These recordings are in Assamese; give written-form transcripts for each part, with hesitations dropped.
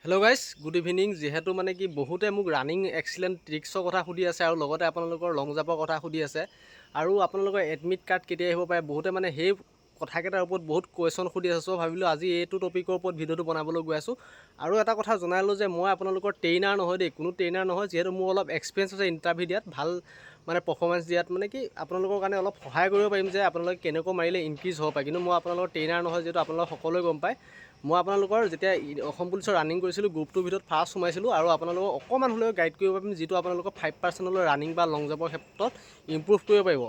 Hello' guys, good evening. যিহেতু মানে কি বহুতে মোক ৰানিং এক্সিলেণ্ট ট্ৰিক্সৰ কথা সুধি আছে আৰু লগতে আপোনালোকৰ লং জাম্পৰ কথা সুধি আছে আৰু আপোনালোকৰ এডমিট কাৰ্ড কেতিয়া আহিব পাৰে, বহুতে মানে সেই কথাকেইটাৰ ওপৰত বহুত কুৱেশ্যন সুধি আছে। চ' ভাবিলোঁ আজি এইটো টপিকৰ ওপৰত ভিডিঅ'টো বনাবলৈ গৈ আছোঁ। আৰু এটা কথা জনালোঁ যে মই আপোনালোকৰ ট্ৰেইনাৰ নহয় দেই, কোনো ট্ৰেইনাৰ নহয়। যিহেতু মোৰ অলপ এক্সপিৰিয়েঞ্চ আছে ইণ্টাৰভিউ দিয়াত, ভাল মানে পাৰফৰ্মেঞ্চ দিয়াত, মানে কি আপোনালোকৰ কাৰণে অলপ সহায় কৰিব পাৰিম যে আপোনালোকে কেনেকৈ মাৰিলে ইনক্ৰিজ হ'ব পাৰে। কিন্তু মই আপোনালোকৰ ট্ৰেইনাৰ নহয়, যিহেতু আপোনালোকে সকলোৱে গম পায়। মই আপোনালোকৰ যেতিয়া অসম পুলিচৰ ৰানিং কৰিছিলোঁ, গ্ৰুপটোৰ ভিতৰত ফাৰ্ষ্ট সোমাইছিলোঁ আৰু আপোনালোকক অকণমান হ'লেও গাইড কৰিব পাৰিম, যিটো আপোনালোকৰ 5% ৰানিং বা লং জাম্পৰ ক্ষেত্ৰত ইম্প্ৰুভ কৰিব পাৰিব।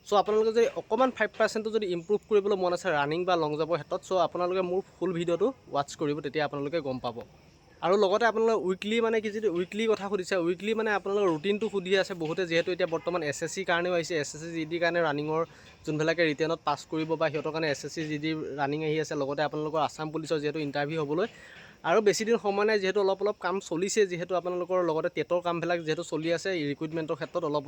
চ' আপোনালোকে যদি অকণমান 5%টো যদি ইম্প্ৰুভ কৰিবলৈ মন আছে ৰানিং বা লং জাম্পৰ ক্ষেত্ৰত, চ' আপোনালোকে মোৰ ফুল ভিডিঅ'টো ৱাটচ কৰিব, তেতিয়া আপোনালোকে গম পাব। আৰু লগতে আপোনালোকে উইকলি মানে কি, যদি উইকলি কথা সুধিছে, উইকলি মানে আপোনালোকৰ ৰুটিনটো সুধি আছে বহুতে। যিহেতু এতিয়া বৰ্তমান SSC কাৰণেও আহিছে, SSC GD কাৰণে ৰানিঙৰ যোনবিলাকে ৰিটেনত পাছ কৰিব বা সিহঁতৰ কাৰণে SSC GD ৰানিং আহি আছে। লগতে আপোনালোকৰ আছাম পুলিচৰ যিহেতু ইণ্টাৰভিউ হ'বলৈ আৰু বেছি দিন সময় নাই, যিহেতু অলপ কাম চলিছে, যিহেতু আপোনালোকৰ লগতে টেটৰ কামবিলাক যিহেতু চলি আছে ৰিক্ৰুইটমেণ্টৰ ক্ষেত্ৰত অলপ।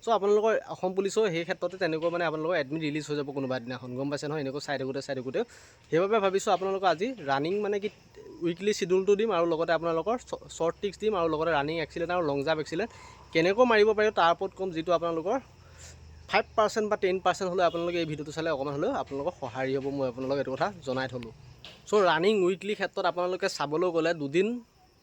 চ' আপোনালোকৰ অসম পুলিচৰ সেই ক্ষেত্ৰতে তেনেকৈ মানে আপোনালোকৰ এডমিট ৰিলিজ হৈ যাব কোনোবা দিনাখন, গম পাইছে নহয়, এনেকৈ চাই থাকোঁতে সেইবাবে ভাবিছোঁ আপোনালোকৰ আজি ৰানিং মানে কি উইকলি চিডিউলটো দিম আৰু লগতে আপোনালোকৰ শ্বৰ্ট ট্ৰিক্স দিম আৰু লগতে ৰানিং এক্সিলেণ্ট আৰু লং জাম্প এক্সিলেণ্ট কেনেকৈ মাৰিব পাৰিব তাৰ ওপৰত ক'ম, যিটো আপোনালোকৰ 5% বা 10% হ'লেও আপোনালোকে এই ভিডিঅ'টো চালে অকণমান হ'লেও আপোনালোকৰ সহায় হ'ব। মই আপোনালোকক এইটো কথা জনাই থ'লোঁ। চ' ৰানিং উইকলি ক্ষেত্ৰত আপোনালোকে চাবলৈ গ'লে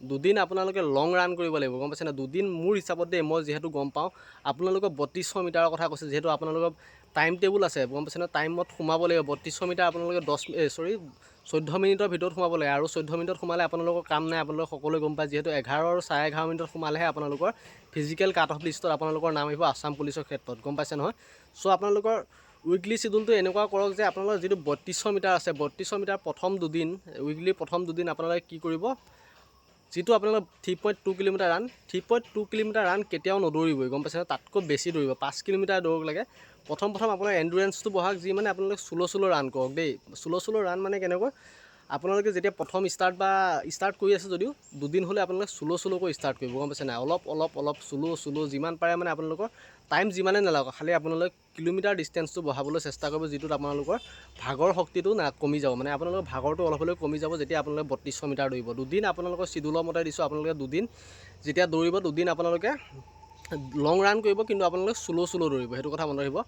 দুদিন আপোনালোকে লং ৰান কৰিব লাগিব, গম পাইছে নাই। দুদিন মোৰ হিচাপত দেই, মই যিহেতু গম পাওঁ আপোনালোকক 3200 মিটাৰৰ কথা কৈছে, যিহেতু আপোনালোকৰ টাইম টেবুল আছে, গম পাইছে নাই। টাইমত সোমাব লাগিব 3200 মিটাৰ আপোনালোকে 14 মিনিটৰ ভিতৰত সোমাব লাগে। আৰু 14 মিনিটত সোমালে আপোনালোকৰ কাম নাই, আপোনালোকে সকলোৱে গম পায়। যিহেতু 11 আৰু 11:30 মিনিটত সোমালেহে আপোনালোকৰ ফিজিকেল কাট অফ লিষ্টত আপোনালোকৰ নাম আহিব আছাম পুলিচৰ ক্ষেত্ৰত, গম পাইছে নহয়। চ' আপোনালোকৰ উইকলি চিডিউলটো এনেকুৱা কৰক যে আপোনালোকৰ যিটো 3200 মিটাৰ আছে, 3200 মিটাৰ প্ৰথম দুদিন, উইকলি প্ৰথম দুদিন আপোনালোকে কি কৰিব, যিটো আপোনালোকৰ 3.2 কিলোমিটাৰ ৰান, 3.2 কিলোমিটাৰ ৰান কেতিয়াও নদৌৰিবই, গম পাইছে। তাতকৈ বেছি দৌৰিব, 5 কিলোমিটাৰ দৌৰক লাগে। প্ৰথম আপোনাৰ এণ্ডুৰেঞ্চটো বঢ়াওক, যি মানে আপোনালোকে শ্ল' ৰান কৰক দেই। শ্ল' ৰান মানে কেনেকৈ, আপোনালোকে যেতিয়া প্ৰথম ষ্টাৰ্ট কৰি আছে যদিও দুদিন হ'লে আপোনালোকে শ্ল'কৈ ষ্টাৰ্ট কৰিব, গম পাইছে নাই। অলপ শ্ল' যিমান পাৰে মানে আপোনালোকৰ টাইম যিমানে নালাগক, খালি আপোনালোকে কিলোমিটাৰ ডিষ্টেঞ্চটো বঢ়াবলৈ চেষ্টা কৰিব, যিটোত আপোনালোকৰ ভাগৰ শক্তিটো কমি যাব। মানে আপোনালোকৰ ভাগৰটো অলপ হ'লেও কমি যাব যেতিয়া আপোনালোকে 3200 মিটাৰ দৌৰিব। দুদিন আপোনালোকৰ চিডিউলৰ মতে দিছোঁ, আপোনালোকে দুদিন যেতিয়া দৌৰিব, দুদিন আপোনালোকে লং ৰান কৰিব, কিন্তু আপোনালোকে শ্ল' দৌৰিব, সেইটো কথা মনত ৰাখিব।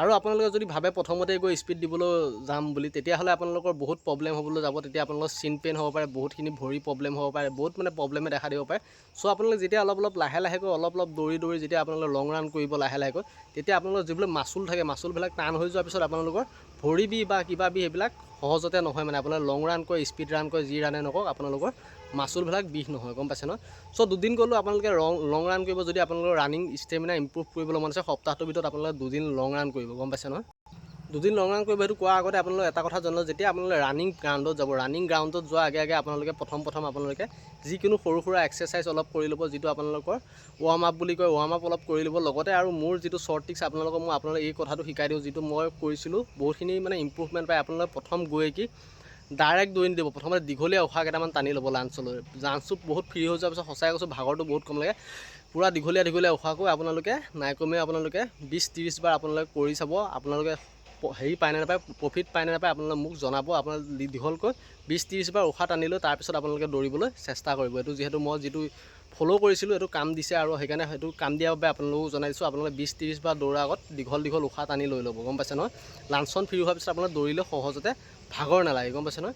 আৰু আপোনালোকে যদি ভাবে প্ৰথমতে গৈ স্পীড দিবলৈ যাম বুলি, তেতিয়াহ'লে আপোনালোকৰ বহুত প্ৰব্লেম হ'বলৈ যাব। তেতিয়া আপোনালোকৰ চিন পেইন হ'ব পাৰে, বহুতখিনি ভৰি প্ৰব্লেম হ'ব পাৰে, বহুত মানে প্ৰব্লেমে দেখা দিব পাৰে। চ' আপোনালোকে যেতিয়া অলপ লাহেকৈ অলপ দৌৰি যেতিয়া আপোনালোকে লং ৰান কৰিব লাহেকৈ, তেতিয়া আপোনালোকৰ যিবিলাক মাচুল থাকে, মাচুলবিলাক টান হৈ যোৱাৰ পিছত আপোনালোকৰ ভৰি বিষ বা কিবা বিষ এইবিলাক সহজতে নহয়। মানে আপোনাৰ লং ৰান কৰে, স্পীড ৰান কৰে, যি ৰানে নকৰক আপোনালোকৰ মাচুলবিলাক বিষ নহয়, গম পাইছে নহয়। চ' দুদিন গ'লেও আপোনালোকে লং ৰান কৰিব। যদি আপোনালোকৰ ৰানিং ষ্টেমিনা ইম্প্ৰুভ কৰিবলৈ মন আছে, সপ্তাহটোৰ ভিতৰত আপোনালোকে দুদিন লং ৰান কৰিব, গম পাইছে নহয়। দুদিন লং ৰান কৰিব। সেইটো কোৱাৰ আগতে আপোনালোকে এটা কথা জানিলোঁ, যেতিয়া আপোনালোকে ৰানিং গ্ৰাউণ্ডত যাব, ৰানিং গ্ৰাউণ্ডত যোৱাৰ আগে আপোনালোকে প্ৰথম আপোনালোকে যিকোনো সৰু সুৰা এক্সাৰচাইজ অলপ কৰি ল'ব, যিটো আপোনালোকৰ ৱাৰ্ম আপ বুলি কয়, ৱাৰ্ম আপ অলপ কৰি ল'ব। লগতে আৰু মোৰ যিটো শ্বৰ্ট ট্ৰিক্স আপোনালোকক মই এই কথাটো শিকাই দিওঁ, যিটো মই কৰিছিলোঁ, বহুতখিনি মানে ইম্প্ৰুভমেণ্ট পায়। আপোনালোকে প্ৰথম গৈ কি ডাইৰেক্ট দৌৰি নিদিব, প্ৰথমতে দীঘলীয়া উশাহ কেইটামান টানি ল'ব লাঞ্চলৈ। লাঞ্চটো বহুত ফ্ৰী হৈ যোৱাৰ পিছত সঁচাই কৈছোঁ ভাগৰটো বহুত কম লাগে। পূৰা দীঘলীয়া উশাহকৈ আপোনালোকে নাইকমেও আপোনালোকে 20-30 বাৰ আপোনালোকে কৰি চাব। আপোনালোকে হেৰি পায় নে নাপায়, প্ৰফিট পায় নে নাপায়, আপোনালোকে মোক জনাব। আপোনালোকে দীঘলকৈ 20-30 বাৰ উশাহ টানি লৈ তাৰপিছত আপোনালোকে দৌৰিবলৈ চেষ্টা কৰিব। এইটো যিহেতু মই ফ'ল' কৰিছিলোঁ, এইটো কাম দিছে আৰু সেইকাৰণে সেইটো কাম দিয়াৰ বাবে আপোনালোকক জনাই দিছোঁ। আপোনালোকে 20-30 বাৰ দৌৰাৰ আগত দীঘল উশাহ টানি লৈ ল'ব, গম পাইছে নহয়। লাঞ্চখন ফ্ৰী হোৱাৰ পিছত আপোনালোকে দৌৰিলে সহজতে ভাগৰ নালাগে, গম পাইছে নহয়।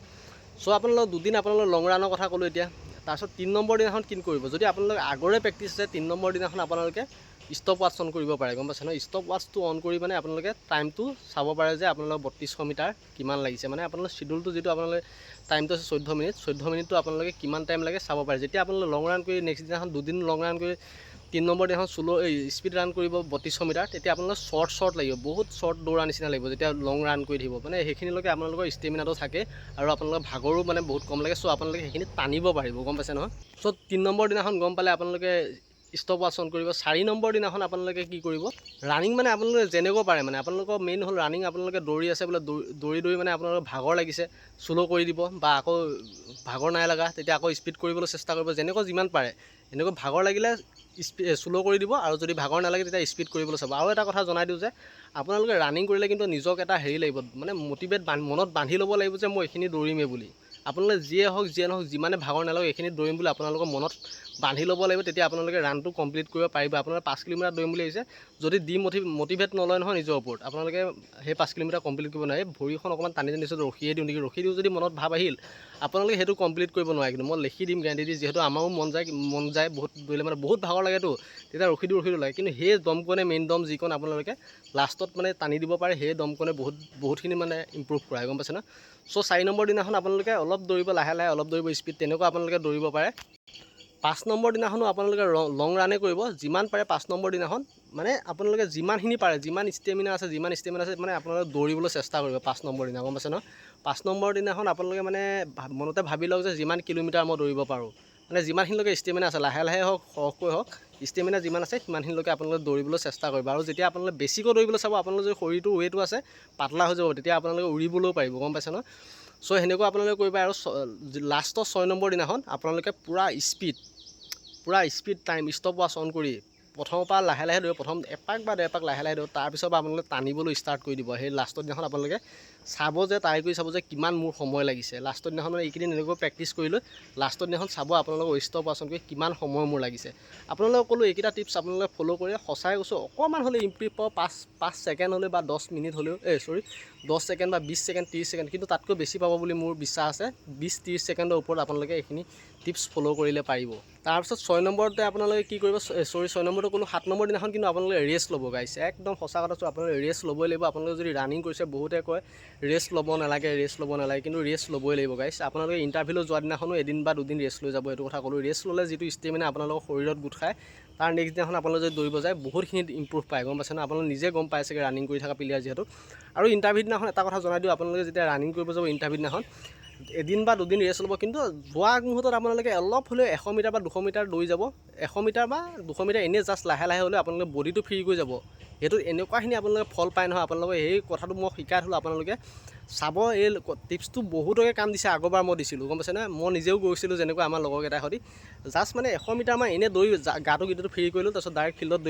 চ' আপোনালোক দুদিন আপোনালোক লং ৰানৰ কথা ক'লোঁ এতিয়া। তাৰপিছত 3 নম্বৰ দিনাখন কি কৰিব, যদি আপোনালোকে আগৰে প্ৰেক্টিছ আছে, 3 নম্বৰ দিনাখন আপোনালোকে ষ্টপ ৱাটছ অন কৰিব পাৰে, গম পাইছে নহয়। ষ্টপ ৱাটছটো অন কৰি মানে আপোনালোকে টাইমটো চাব পাৰে যে আপোনালোকৰ 3200 মিটাৰ কিমান লাগিছে। মানে আপোনালোকৰ চিডিউলটো যিটো আপোনালোকে টাইমটো আছে 14 মিনিটটো আপোনালোকে কিমান টাইম লাগে চাব পাৰে। যেতিয়া আপোনালোকে লং ৰান কৰি নেক্সট দিনাখন দুদিন লং ৰান কৰি 3 নম্বৰ দিনাখন স্পীড ৰান কৰিব 3200 মিটাৰ, তেতিয়া আপোনালোকৰ শ্বৰ্ট লাগিব, বহুত শ্বৰ্ট দৌৰা নিচিনা লাগিব যেতিয়া লং ৰান কৰি থাকিব। মানে সেইখিনিলৈকে আপোনালোকৰ ষ্টেমিনাটো থাকে আৰু আপোনালোকৰ ভাগৰো মানে বহুত কম লাগে। চ' আপোনালোকে সেইখিনি টানিব পাৰিব, গম পাইছে নহয়। চ' 3 নম্বৰ দিনাখন গম পালে আপোনালোকে ষ্টপ ৱাটছ অন কৰিব। 4 নম্বৰ দিনাখন আপোনালোকে কি কৰিব, ৰানিং মানে আপোনালোকে যেনেকৈ পাৰে, মানে আপোনালোকৰ মেইন হ'ল ৰানিং। আপোনালোকে দৌৰি আছে বোলে, দৌৰি মানে আপোনালোকৰ ভাগৰ লাগিছে, শ্ল' কৰি দিব, বা আকৌ ভাগৰ নাই লগা তেতিয়া আকৌ স্পীড কৰিবলৈ চেষ্টা কৰিব। যেনেকৈ যিমান পাৰে এনেকৈ ভাগৰ লাগিলে শ্ল' কৰি দিব, আৰু যদি ভাগৰ নালাগে তেতিয়া স্পীড কৰিবলৈ চাব। আৰু এটা কথা জনাই দিওঁ যে আপোনালোকে ৰানিং কৰিলে কিন্তু নিজক এটা হেৰি লাগিব, মানে মনত বান্ধি ল'ব লাগিব যে মই এইখিনি দৌৰিমেই বুলি। আপোনালোকে যিয়ে নহওক যিমানে ভাগৰ নালাগক এইখিনি দৌৰিম বুলি আপোনালোকৰ মনত বান্ধি ল'ব লাগিব, তেতিয়া আপোনালোকে ৰানটো কমপ্লিট কৰিব পাৰিব। আপোনালোকে 5 কিলোমিটাৰ দৌৰিম বুলি আহিছে, যদি মটিভেট নলয় নহয় নিজৰ ওপৰত, আপোনালোকে সেই 5 কিলোমিটাৰ কমপ্লিট কৰিব নোৱাৰে। ভৰিখন অকণমান টানি নিছোঁ, ৰখিয়ে দিওঁ নেকি, ৰখি দিওঁ যদি মনত ভাব আহিল, আপোনালোকে সেইটো কমপ্লিট কৰিব নোৱাৰে। কিন্তু মই লিখি দিম গেৰাণ্টি দি, যিহেতু আমাৰো মন যায় বহুত দৌৰিলে মানে বহুত ভাগৰ লাগেতো, তেতিয়া ৰখি দিওঁ লাগে। কিন্তু সেই দমকণে মেইন দম যিকণ আপোনালোকে লাষ্টত মানে টানি দিব পাৰে, সেই দমকণে বহুতখিনি মানে ইম্প্ৰুভ কৰায়, গম পাইছে ন। চ' 4 নম্বৰ দিনাখন আপোনালোকে অলপ দৌৰিব লাহে অলপ দৌৰিব স্পীড, তেনেকুৱা আপোনালোকে দৌৰিব পাৰে। 5 নম্বৰ দিনাখনো আপোনালোকে লং ৰানে কৰিব যিমান পাৰে। 5 নম্বৰ দিনাখন মানে আপোনালোকে যিমানখিনি পাৰে, যিমান ষ্টেমিনা আছে মানে আপোনালোকে দৌৰিবলৈ চেষ্টা কৰিব 5 নম্বৰ দিনা, গম পাইছে ন। 5 নম্বৰ দিনাখন আপোনালোকে মানে মনতে ভাবি লওক যে যিমান কিলোমিটাৰ মই দৌৰিব পাৰোঁ, মানে যিমানখিনিলৈকে ষ্টেমিনা আছে, লাহে হওক সৰহকৈ হওক, ষ্টেমিনা যিমান আছে সিমানখিনিলৈকে আপোনালোকে দৌৰিবলৈ চেষ্টা কৰিব। আৰু যেতিয়া আপোনালোকে বেছিকৈ দৌৰিবলৈ চাব, আপোনালোকৰ যদি শৰীৰটো ৱেইটো আছে পাতলা হৈ যাব, তেতিয়া আপোনালোকে উৰিবলৈও পাৰিব, গম পাইছে ন। চ' সেনেকুৱা আপোনালোকে কৰিব। আৰু লাষ্টৰ 6 নম্বৰ দিনাখন আপোনালোকে পূৰা speed time stopwatch on কৰি প্ৰথমৰ পৰা লাহে দৌৰিব। প্ৰথম এপাক বা 1.5 পাক লাহে দৌৰিব, তাৰপিছৰ পৰা আপোনালোকে টানিবলৈ ষ্টাৰ্ট কৰি দিব। সেই লাষ্টৰ দিনাখন আপোনালোকে চাব যে ট্ৰাই কৰি চাব যে কিমান মোৰ সময় লাগিছে। লাষ্টৰ দিনাখন মানে এইকেইদিন এনেকৈ প্ৰেক্টিছ কৰি লৈ লাষ্টৰ দিনাখন চাব আপোনালোকক ষ্টপ ৱাচ অন কৰি কিমান সময় মোৰ লাগিছে। আপোনালোকক ক'লোঁ এইকেইটা টিপছ আপোনালোকে ফ'ল' কৰি সঁচাই কৈছোঁ অকণমান হ'লেও ইম্প্ৰুভ পাব। 5 ছেকেণ্ড হ'লেও বা 10 মিনিট হ'লেও 10 ছেকেণ্ড বা 20 ছেকেণ্ড 30 ছেকেণ্ড, কিন্তু তাতকৈ বেছি পাব বুলি মোৰ বিশ্বাস আছে। 20-30 ছেকেণ্ডৰ ওপৰত আপোনালোকে এইখিনি টিপছ ফ'ল' কৰিলে পাৰিব। তাৰপিছত 6 নম্বৰতে আপোনালোকে কি কৰিব, 6 নম্বৰটো ক'লোঁ। 7 নম্বৰ দিনাখন কিন্তু আপোনালোকে ৰেষ্ট ল'ব গাইছ, একদম সঁচা কথা কৈছোঁ, আপোনালোকে ৰেষ্ট ল'বই লাগিব। আপোনালোকে যদি ৰানিং কৰিছে, বহুতে কয় ৰেষ্ট ল'ব নালাগে, কিন্তু ৰেষ্ট ল'বই লাগিব গাইছ। আপোনালোকে ইণ্টাৰভিউলৈ যোৱা দিনাখনো এদিন বা 2 দিন ৰেষ্ট লৈ যাব, এইটো কথা ক'লোঁ। ৰেষ্ট ল'লে যিটো ষ্টেমিনা আপোনালোকৰ শৰীৰত গোট খায়, তাৰ নেক্সট দিনাখন আপোনালোকে যদি দৌৰিব যায় বহুতখিনি ইম্প্ৰুভ পায়, গম পাইছে ন। আপোনালোকে নিজে গম পাই চাগে ৰানিং কৰি থকা প্লেয়াৰ যিহেতু। আৰু ইণ্টাৰভিউ দিনাখন এটা কথা জনাই দিওঁ, আপোনালোকে যেতিয়া ৰানিং কৰিব যাব ইণ্টাৰভিউ দিনাখন এদিন বা 2 দিন ৰেষ্ট ল'ব, কিন্তু যোৱা মুহূৰ্তত আপোনালোকে অলপ হ'লেও 100 মিটাৰ বা 200 মিটাৰ দৌৰি যাব। 100 মিটাৰ বা 200 মিটাৰ এনেই জাষ্ট লাহে হ'লেও আপোনালোকে বডিটো ফ্ৰী কৰি যাব। সেইটো এনেকুৱাখিনি আপোনালোকে ফল পায় নহয়। আপোনালোকে সেই কথাটো মই শিকাই থ'লোঁ, আপোনালোকে চাব। এই টিপছটো বহুতকে কাম দিছে, আগৰবাৰ মই দিছিলোঁ, গম পাইছে নে। মই নিজেও গৈছিলোঁ যেনেকৈ আমাৰ লগৰকেইটাৰ সৈতে, জাষ্ট মানে 100 মিটাৰমান এনেই দৌৰি গাটো গীতটো ফ্ৰী কৰিলোঁ, তাৰপিছত ডাইৰেক্ট ফিল্ডত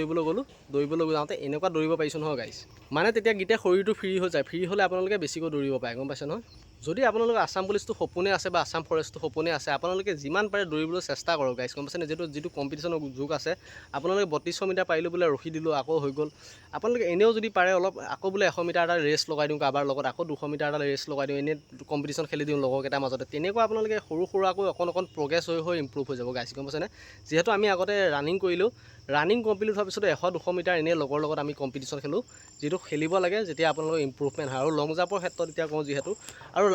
দৌৰিবলৈ যাওঁতে এনেকুৱা দৌৰিব পাৰিছোঁ নহয় গাইছ। মানে তেতিয়া গোটেই শৰীৰটো ফ্ৰী হৈ যায়, ফ্ৰী হ'লে আপোনালোকে বেছিকৈ দৌৰিব পাৰে, গম পাইছে নহয়। যদি আপোনালোকে আছাম পুলিচটো সপোনে আছে বা আছাম ফৰেষ্টটো সপোনে আছে, আপোনালোকে যিমান পাৰে দৌৰিবলৈ চেষ্টা কৰক গাইছ, গম পাইছেনে। যিটো কম্পিটিশ্যনৰ যুগ আছে, আপোনালোকে 3200 মিটাৰ পাৰিলোঁ বোলে ৰখি দিলোঁ, আকৌ হৈ গ'ল। আপোনালোকে এনেও যদি পাৰে অলপ আকৌ বোলে 100 মিটাৰ এটা ৰেষ্ট লগাই দিওঁ কাৰোবাৰ লগত, আকৌ 200 মিটাৰ এটা ৰেষ্ট লগাই দিওঁ, এনেই কম্পিটিশ্যন খেলি দিওঁ লগৰকেইটাৰ মাজতে। তেনেকুৱা আপোনালোকে সৰুকৈ অকণ প্ৰগ্ৰেছ হৈ ইম্প্ৰুভ হৈ যাব গাইছ, গম পাইছেনে। যিহেতু আমি আগতে ৰানিং কৰিলোঁ, ৰানিং কমপ্লিট হোৱাৰ পিছত 100-200 মিটাৰ এনেই লগৰ লগত আমি কম্পিটিশ্যন খেলোঁ, যিটো খেলিব লাগে যেতিয়া আপোনালোকৰ ইম্প্ৰুভমেণ্ট হয়। আৰু লং জাম্পৰ ক্ষেত্ৰত এতিয়া কওঁ যিহেতু, আৰু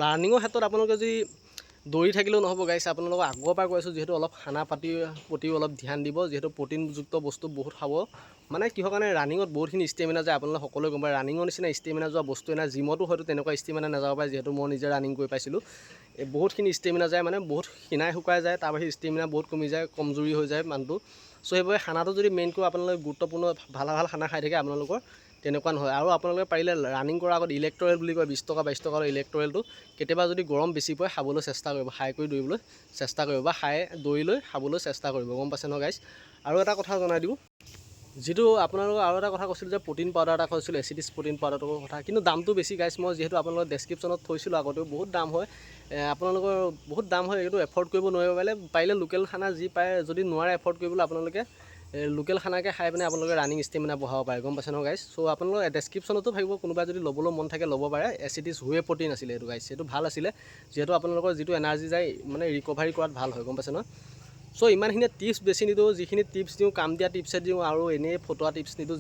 ৰানিঙৰ ক্ষেত্ৰত আপোনালোকে যদি দৌৰি থাকিলেও নহ'ব গাইছ, আপোনালোকক আগৰ পৰা কৈ আছোঁ, যিহেতু অলপ খানা পাতিৰ প্ৰতিও অলপ ধ্যান দিব, যিহেতু প্ৰটিনযুক্ত বস্তু বহুত খাব। মানে কিহৰ কাৰণে, ৰানিঙত বহুতখিনি ষ্টেমিনা যায়, আপোনালোকে সকলোৱে গম পায়। ৰানিঙৰ নিচিনা ষ্টেমিনা যোৱা বস্তুৱে নাই, জিমতো হয়তো তেনেকুৱা ষ্টেমিনা নাযাব পাৰে, যিহেতু মই নিজে ৰানিং কৰি পাইছিলোঁ। বহুতখিনি ষ্টেমিনা যায়, মানে বহুত খিনাই শুকাই যায়, তাৰ বাহিৰে ষ্টেমিনা বহুত কমি যায়, কমজুৰি হৈ যায় মানুহটো। চ' সেইবাবে খানাটো যদি মেইনকৈ আপোনালোকে গুৰুত্বপূৰ্ণ ভাল খানা খাই থাকে আপোনালোকৰ, তেনেকুৱা নহয়। আৰু আপোনালোকে পাৰিলে ৰানিং কৰাৰ আগত ইলেক্ট্ৰল বুলি কয়, 20 টকা 22 টকাৰ ইলেক্ট্ৰলটো কেতিয়াবা যদি গৰম বেছি পৰে খাবলৈ চেষ্টা কৰিব, খাই কৰি দৌৰিবলৈ চেষ্টা কৰিব, বা দৌৰি লৈ খাবলৈ চেষ্টা কৰিব, গম পাইছে ন গাইছ। আৰু এটা কথা জনাই দিওঁ, যিটো আপোনালোকক আৰু এটা কথা কৈছিলোঁ যে প্ৰটিন পাউডাৰ এটা কৈছিলোঁ, এচিডিছ প্ৰটিন পাউডাৰটোৰ কথা, কিন্তু দামটো বেছি গাইছ। মই যিহেতু আপোনালোকৰ ডেছক্ৰিপশ্যনত থৈছিলোঁ আগতেও, বহুত দাম হয়, আপোনালোকৰ বহুত দাম হয়, এইটো এফৰ্ড কৰিব নোৱাৰিব। পাৰিলে লোকেল খানা যি পায়, যদি নোৱাৰে এফৰ্ড কৰিবলৈ, আপোনালোকে লোকেল খানাকে খাই পিনে আপোনালোকে ৰানিং ষ্টেমিনা বঢ়াব পাৰে, গম পাইছে ন গাইছ। চ' আপোনালোকৰ ডেছক্ৰিপশ্যনতো থাকিব, কোনোবাই যদি ল'বলৈ মন থাকে ল'ব পাৰে। এচিডিছ হুৱে প্ৰটিন আছিলে এইটো গাইছ, এইটো ভাল আছিলে, যিহেতু আপোনালোকৰ যিটো এনাৰ্জি যায় মানে ৰিকভাৰী কৰাত ভাল হয়, গম পাইছে ন। চ' ইমানখিনি টিপছ বেছি নিদিওঁ, যিখিনি টিপছ দিওঁ কাম দিয়া টিপছে দিওঁ, আৰু এনেই ফটোৱা টিপছ নিদিওঁ।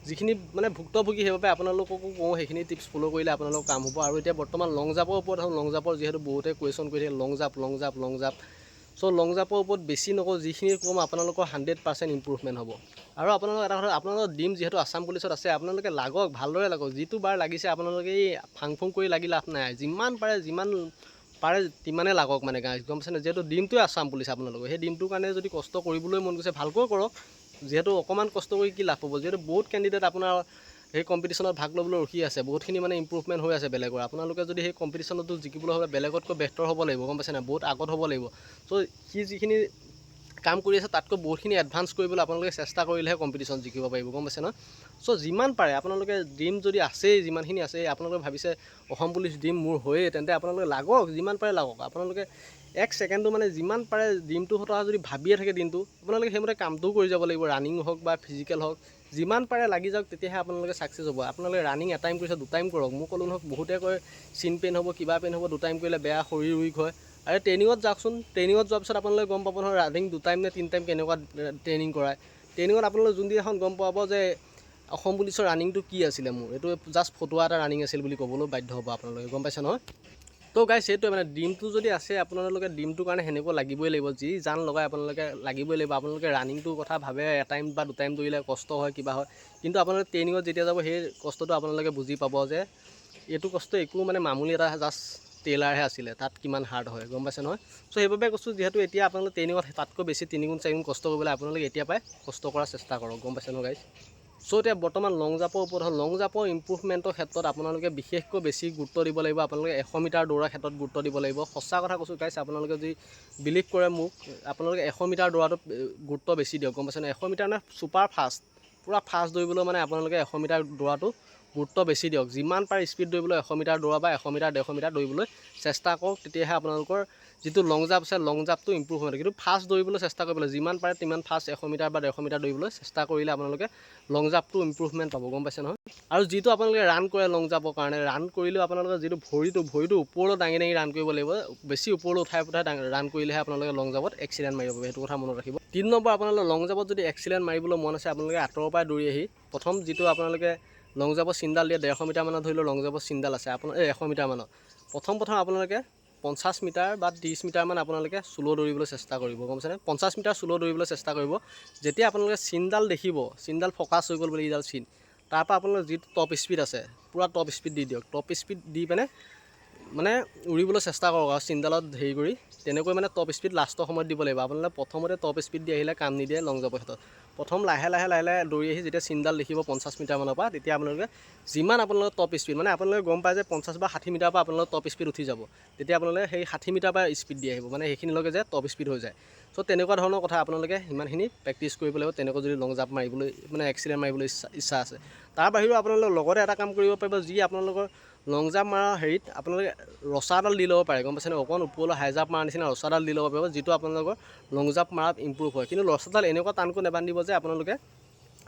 যিখিনি মানে ভুক্তভোগী, সেইবাবে আপোনালোককো কওঁ সেইখিনি টিপছ ফ'ল' কৰিলে আপোনালোকৰ কাম হ'ব। আৰু এতিয়া বৰ্তমান লং জাম্পৰ ওপৰত আহোঁ। লং জাম্পৰ যিহেতু বহুতে কুৱেশ্যন কৰি থাকে, লং জাম্প। চ' লং জাম্পৰ ওপৰত বেছি নকওঁ, যিখিনি কম আপোনালোকৰ 100% ইম্প্ৰুভমেণ্ট হ'ব। আৰু আপোনালোকৰ এটা কথা, আপোনালোকৰ ড্ৰিম যিহেতু আছাম পুলিচত আছে, আপোনালোকে লাগক, ভালদৰে লাগক। যিটো বাৰ লাগিছে আপোনালোকে এই ফাং কৰি লাগি লাভ নাই, যিমান পাৰে তিমানে লাগক মানে গাইছ, গম পাইছেনে। যিহেতু ড্ৰিমটোৱে আছাম পুলিচ আপোনালোকৰ, সেই ড্ৰিমটোৰ কাৰণে যদি কষ্ট কৰিবলৈ মন গৈছে ভালকৈ কৰক। যিহেতু অকণমান কষ্ট কৰি কি লাভ হ'ব, যিহেতু বহুত কেণ্ডিডেট আপোনাৰ সেই কম্পিটিশ্যনত ভাগ ল'বলৈ ৰখি আছে, বহুতখিনি মানে ইম্প্ৰুভমেণ্ট হৈ আছে বেলেগৰ। আপোনালোকে যদি সেই কম্পিটিশ্যনতো জিকিবলৈ হ'লে বেলেগতকৈ বেটাৰ হ'ব লাগিব, গম পাইছে নাই, বহুত আগত হ'ব লাগিব। চ' সি যিখিনি কাম কৰি আছে তাতকৈ বহুতখিনি এডভান্স কৰিবলৈ আপোনালোকে চেষ্টা কৰিলেহে কম্পিটিশ্যন জিকিব পাৰিব, গম পাইছে নহয়। চ' যিমান পাৰে আপোনালোকে ড্ৰিম যদি আছেই, যিমানখিনি আছে, আপোনালোকে ভাবিছে অসম পুলিচ ড্ৰিম মোৰ হয়েই, তেন্তে আপোনালোকে লাগক, যিমান পাৰে লাগক। আপোনালোকে এক ছেকেণ্ডো মানে যিমান পাৰে ড্ৰিমটো কথা যদি ভাবিয়ে থাকে দিনটো, আপোনালোকে সেইমতে কামটোও কৰি যাব লাগিব, ৰানিং হওক বা ফিজিকেল হওক, যিমান পাৰে লাগি যাওক, তেতিয়াহে আপোনালোকে ছাকচেছ হ'ব। আপোনালোকে ৰানিং এটাইম কৰিছে 2 টাইম কৰক। মোক ক'লোঁ নহয়, বহুতে কয় চিন পেইন হ'ব, কিবা পেইন হ'ব, 2 টাইম কৰিলে বেয়া, শৰীৰ উইক হয়। আৰু ট্ৰেইনিঙত যাওকচোন, ট্ৰেইনিঙত যোৱাৰ পিছত আপোনালোকে গম পাব নহয় ৰানিং 2 টাইম নে 3 টাইম কেনেকুৱা ট্ৰেইনিং কৰায়। ট্ৰেইনিঙত আপোনালোকে যোনদিনাখন গম পাব যে অসম পুলিচৰ ৰানিংটো কি আছিলে, মোৰ এইটো জাষ্ট ফটোৱা এটা ৰানিং আছিল বুলি ক'বলৈ বাধ্য হ'ব আপোনালোকে, গম পাইছে নহয়। তো গাইছ সেইটোৱে মানে ড্ৰিমটো যদি আছে আপোনালোকে ড্ৰিমটোৰ কাৰণে সেনেকুৱা লাগিবই লাগিব, যি জান লগাই আপোনালোকে লাগিবই লাগিব। আপোনালোকে ৰানিংটোৰ কথা ভাবে, 1 টাইম বা 2 টাইম দৌৰিলে কষ্ট হয়, কিবা হয়, কিন্তু আপোনালোকে ট্ৰেইনিঙত যেতিয়া যাব সেই কষ্টটো আপোনালোকে বুজি পাব যে এইটো কষ্ট একো মানে মামুলি এটা জাষ্ট ট্ৰেইলাৰহে আছিলে, তাত কিমান হাৰ্ড হয়, গম পাইছে নহয়। চ' সেইবাবে কৈছোঁ, যিহেতু এতিয়া আপোনালোকে ট্ৰেইনিঙত তাতকৈ বেছি 3 গুণ 4 গুণ কষ্ট কৰিবলৈ আপোনালোকে এতিয়া পাই কষ্ট কৰাৰ চেষ্টা কৰক, গম পাইছে নহয় গাইছ। চ' এতিয়া বৰ্তমান লং জাম্পৰ ওপৰত হ'ল, লং জাম্পৰ ইম্প্ৰুভমেণ্টৰ ক্ষেত্ৰত আপোনালোকে বিশেষকৈ বেছি গুৰুত্ব দিব লাগিব। আপোনালোকে 100 মিটাৰ দৌৰাৰ ক্ষেত্ৰত গুৰুত্ব দিব লাগিব। সঁচা কথা কৈছোঁ গাইছ, আপোনালোকে যদি বিলিভ কৰে মোক, আপোনালোকে 100 মিটাৰ দৌৰাটো গুৰুত্ব বেছি দিয়ক, গম পাইছেনে। 100 মিটাৰ মানে ছুপাৰ ফাষ্ট, পূৰা ফাষ্ট দৌৰিবলৈ মানে আপোনালোকে 100 মিটাৰ দৌৰাটো গুৰুত্ব বেছি দিয়ক। যিমান পাৰে স্পীড দৌৰিবলৈ 100 মিটাৰ দৌৰা বা 100 মিটাৰ 150 মিটাৰ দৌৰিবলৈ চেষ্টা কৰক, তেতিয়াহে আপোনালোকৰ যিটো লং জাম্প আছে লং জাম্পটো ইম্প্ৰুভ হয়। কিন্তু ফাষ্ট দৌৰিবলৈ চেষ্টা কৰিব লাগে, যিমান পাৰে তিমান ফাষ্ট 100 মিটাৰ বা 150 মিটাৰ দৌৰিবলৈ চেষ্টা কৰিলে আপোনালোকে লং জাম্পটো ইম্প্ৰুভমেণ্ট পাব, গম পাইছে নহয়। আৰু যিটো আপোনালোকে ৰান কৰে লং জাম্পৰ কাৰণে, ৰান কৰিলেও আপোনালোকে যিটো ভৰিটো ওপৰলৈ দাঙি ৰান কৰিব লাগিব, বেছি ওপৰলৈ উঠাই ৰান কৰিলেহে আপোনালোকে লং জাম্পত এক্সিলেণ্ট মাৰিব পাৰিব, সেইটো কথা মনত ৰাখিব। 3 নম্বৰ, আপোনালোকে লং জাম্পত যদি এক্সিলেণ্ট মাৰিবলৈ মন আছে, আপোনালোকে আঁতৰৰ পৰাই দৌৰি আহি প্ৰথম যিটো আপোনালোকে লং জাম্পৰ চিনডাল দিয়ে, 150 মিটাৰ মানত ধৰি লওক লং জাম্পৰ চিনডাল আছে আপোনাৰ 100 মিটাৰ মানত, প্ৰথম আপোনালোকে 50 মিটাৰ বা 30 মিটাৰমান আপোনালোকে স্লো দৌৰিবলৈ চেষ্টা কৰিব, গম পাইছেনে। 50 মিটাৰ স্লো দৌৰিবলৈ চেষ্টা কৰিব। যেতিয়া আপোনালোকে চিনডাল দেখিব, চিনডাল ফ'কাছ হৈ গ'ল বুলি, এইডাল চিন, তাৰপৰা আপোনালোকৰ যিটো টপ স্পীড আছে পূৰা টপ স্পীড দি দিয়ক। টপ স্পীড দি পিনে মানে উৰিবলৈ চেষ্টা কৰক আৰু চিনডালত হেৰি কৰি, তেনেকৈ মানে টপ স্পীড লাষ্টৰ সময়ত দিব লাগিব। আপোনালোকে প্ৰথমতে টপ স্পীড দি আহিলে কাম নিদিয়ে লং জাম্পৰ ক্ষেত্ৰত। প্ৰথম লাহে লাহে দৌৰি আহি যেতিয়া চিনডাল দেখিব 50 মিটাৰমানৰ পৰা, তেতিয়া আপোনালোকে যিমান আপোনালোকৰ টপ স্পীড, মানে আপোনালোকে গম পায় যে 50 বা 60 মিটাৰৰ পৰা আপোনালোকৰ টপ স্পীড উঠি যাব, তেতিয়া আপোনালোকে সেই 60 মিটাৰ পৰা স্পীড দি আহিব, মানে সেইখিনিলৈকে যে টপ স্পীড হৈ যায়। চ' তেনেকুৱা ধৰণৰ কথা আপোনালোকে সিমানখিনি প্ৰেক্টিছ কৰিব লাগিব, তেনেকৈ যদি লং জাম্প মাৰিবলৈ মানে এক্সিলেণ্ট মাৰিবলৈ ইচ্ছা আছে। তাৰ বাহিৰেও আপোনালোকে লগতে এটা কাম কৰিব পাৰিব, যি আপোনালোকৰ লং জাম্প মাৰা হেৰিত আপোনালোকে ৰছাডাল দি ল'ব পাৰে, গম পাইছেনে। অকণ ওপৰলৈ হাই জাম্প মাৰা নিচিনা ৰছাডাল দি ল'ব পাৰিব, যিটো আপোনালোকৰ লং জাম্প মাৰাত ইম্প্ৰুভ হয়। কিন্তু ৰছাডাল এনেকুৱা টানকৈ নেবান্ধিব যে আপোনালোকে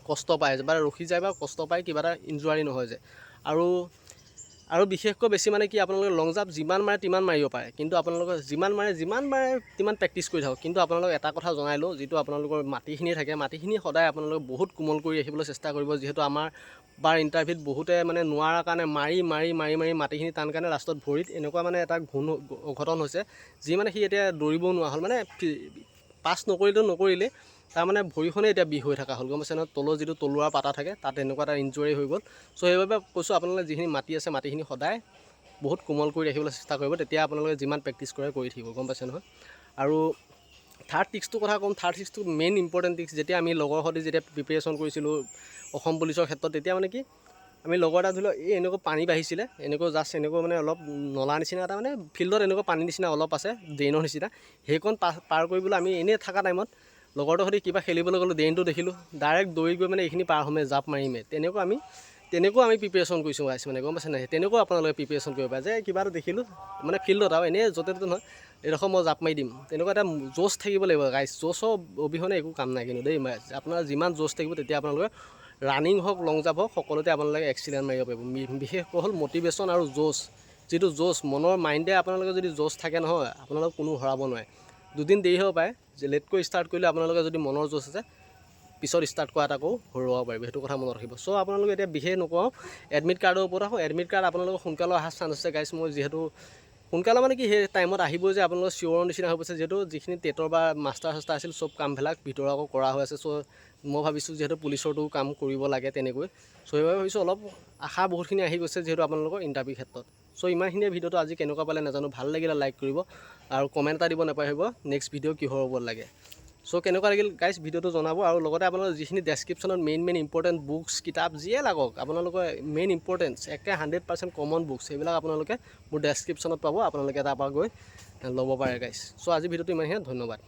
কষ্ট পায় বা ৰখি যায় বা কষ্ট পায়, কিবা এটা ইনজুৰি নহয় যে। আৰু বিশেষকৈ বেছি মানে কি, আপোনালোকে লং জাম্প যিমান মাৰে তিমান মাৰিব পাৰে, কিন্তু আপোনালোকে যিমান মাৰে তিমান প্ৰেক্টিছ কৰি থাকক। কিন্তু আপোনালোকক এটা কথা জনাই লওঁ, যিটো আপোনালোকৰ মাটিখিনি থাকে, মাটিখিনি সদায় আপোনালোকে বহুত কোমল কৰি ৰাখিবলৈ চেষ্টা কৰিব। যিহেতু আমাৰ বাৰ ইণ্টাৰভিউত বহুতে মানে নোৱাৰাৰ কাৰণে মাৰি মাটিখিনি টান কাৰণে লাষ্টত ভৰিত এনেকুৱা মানে এটা অঘটন হৈছে, যি মানে সি এতিয়া দৌৰিবও নোৱাৰা হ'ল, মানে পাছ নকৰিলে তাৰমানে ভৰিখনেই এতিয়া বিষ হৈ থকা হ'ল, গম পাইছে নহয়। তলৰ যিটো তলুৱাৰ পাতা থাকে, তাত এনেকুৱা এটা ইনজুৰি হৈ গ'ল। চ' সেইবাবে কৈছোঁ, আপোনালোকে যিখিনি মাটি আছে মাটিখিনি সদায় বহুত কোমল কৰি ৰাখিবলৈ চেষ্টা কৰিব, তেতিয়া আপোনালোকে যিমান প্ৰেক্টিছ কৰে কৰি থাকিব, গম পাইছে নহয়। আৰু থাৰ্ড টিক্সটোৰ কথা ক'ম, থাৰ্ড টিক্সটো মেইন ইম্পৰ্টেণ্ট টিক্স। যেতিয়া আমি লগৰ সৈতে যেতিয়া প্ৰিপেৰেশ্যন কৰিছিলোঁ অসম পুলিচৰ ক্ষেত্ৰত, তেতিয়া মানে কি আমি লগৰ এটা ধৰি লওক এই এনেকুৱা পানী বাঢ়িছিলে, এনেকৈ জাষ্ট এনেকৈ মানে অলপ নলা নিচিনা এটা মানে ফিল্ডত এনেকুৱা পানী নিচিনা অলপ আছে, ড্ৰেইনৰ নিচিনা, সেইকণ পাৰ কৰিবলৈ আমি এনেই থকা টাইমত লগৰটোৰ সৈতে কিবা খেলিবলৈ গ'লোঁ, ড্ৰেইনটো দেখিলোঁ, ডাইৰেক্ট দৌৰি গৈ মানে এইখিনি পাৰ হ'মে জাপ মাৰিমে, তেনেকুৱা আমি প্ৰিপেৰেশ্যন কৰিছোঁ গাইছ, মানে গম পাইছে নাই। তেনেকুৱা আপোনালোকে প্ৰিপেৰেশ্যন কৰিব পাৰে, যে কিবা এটা দেখিলোঁ মানে ফিল্ডত আৰু এনেই য'তে ত'তে নহয়, এইডোখৰ মই জাপ মাৰি দিম, তেনেকুৱা এটা জোচ থাকিব লাগিব গাইছ। জোচৰ অবিহনে একো কাম নাই কিন্তু দেই। আপোনাৰ যিমান জোচ থাকিব, তেতিয়া আপোনালোকে ৰানিং হওক লং জাম্প হওক সকলোতে আপোনালোকে এক্সিলেণ্ট মাৰিব পাৰিব। বিশেষকৈ হ'ল মটিভেশ্যন আৰু জোচ, যিটো জোচ মনৰ মাইণ্ডে আপোনালোকে যদি জোচ থাকে নহয়, আপোনালোকক কোনো হৰাব নোৱাৰে। 2 দিন দেৰি হ'ব পাৰে, যে লেটকৈ ষ্টাৰ্ট কৰিলে আপোনালোকে যদি মনৰ জোচ আছে, পিছত ষ্টাৰ্ট কৰাত আকৌ হৰুৱাব পাৰিব, সেইটো কথা মনত ৰাখিব। চ' আপোনালোকে এতিয়া বিশেষ নকওঁ, এডমিট কাৰ্ডৰ ওপৰত আহোঁ। এডমিট কাৰ্ড আপোনালোকৰ সোনকালে অহাৰ চান্স আছে গাইছ। মই যিহেতু সোনকালে মানে কি সেই টাইমত আহিবই যে আপোনালোকৰ চিয়ৰৰ নিচিনা হৈ গৈছে, যিহেতু যিখিনি টেটৰ বা মাষ্টাৰ আছিল চব কামবিলাক ভিতৰত আকৌ কৰা হৈ আছে। চ' মই ভাবিছোঁ যিহেতু পুলিচৰটো কাম কৰিব লাগে তেনেকৈ, চ' সেইবাবে ভাবিছোঁ অলপ আশা বহুতখিনি আহি গৈছে যিহেতু আপোনালোকৰ ইণ্টাৰভিউ ক্ষেত্ৰত। চ' ইমানখিনিয়ে ভিডিঅ'টো আজি কেনেকুৱা পালে নাজানো, ভাল লাগিলে লাইক কৰিব আৰু কমেণ্ট এটা দিব নাপাহৰিব নেক্সট ভিডিঅ' কিহৰ ওপৰত লাগে। চ' কেনেকুৱা লাগিল গাইছ ভিডিঅ'টো জনাব, আৰু লগতে আপোনালোকৰ যিখিনি ডেছক্ৰিপশ্যনত মেইন ইম্পৰ্টেণ্ট বুকছ কিতাপ যিয়ে লাগক, আপোনালোকৰ মেইন ইম্পৰ্টেঞ্চ একে 100% কমন বুকছ, সেইবিলাক আপোনালোকে মোৰ ডেছক্ৰিপশ্যনত পাব, আপোনালোকে তাৰপৰা গৈ ল'ব পাৰে গাইছ। চ' আজি ভিডিঅ'টো ইমানখিনিয়ে, ধন্যবাদ।